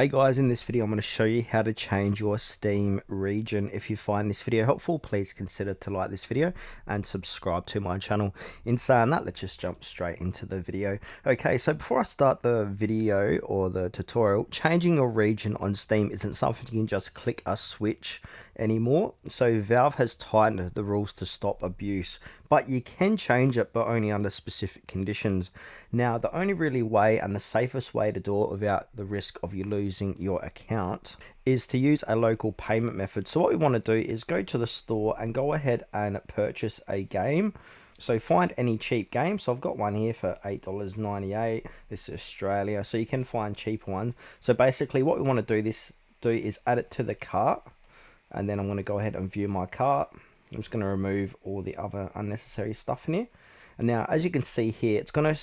Hey guys, in this video I'm going to show you how to change your Steam region. If you find this video helpful, please consider to like this video and subscribe to my channel. In saying that, let's just jump straight into the video. Okay, so before I start the video or the tutorial, changing your region on Steam isn't something you can just click a switch anymore. So Valve has tightened the rules to stop abuse, but you can change it, but only under specific conditions. Now, the only really way and the safest way to do it without the risk of you losing your account is to use a local payment method. So what we want to do is go to the store and go ahead and purchase a game. So find any cheap game. So I've got one here for $8.98. This is Australia, so you can find cheaper ones. So basically what we want to do is add it to the cart, and then I'm going to go ahead and view my cart. I'm just going to remove all the other unnecessary stuff in here. And now, as you can see here, it's going to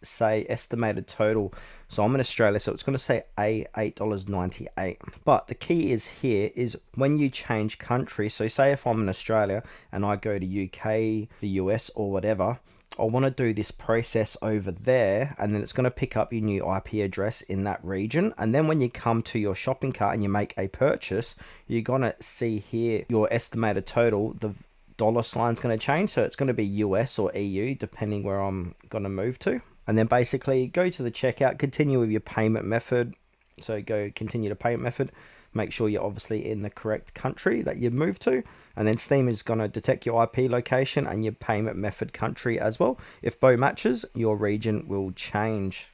say estimated total. So I'm in Australia, so it's going to say $8.98. But the key is here is when you change country. So say if I'm in Australia and I go to UK, the US or whatever, I want to do this process over there, and then it's going to pick up your new IP address in that region. And then when you come to your shopping cart and you make a purchase, you're going to see here your estimated total. The dollar sign's going to change, so it's going to be US or EU depending where I'm going to move to. And then basically go to the checkout, continue with your payment method. So go continue the payment method. Make sure you're obviously in the correct country that you've moved to. And then Steam is going to detect your IP location and your payment method country as well. If both matches, your region will change.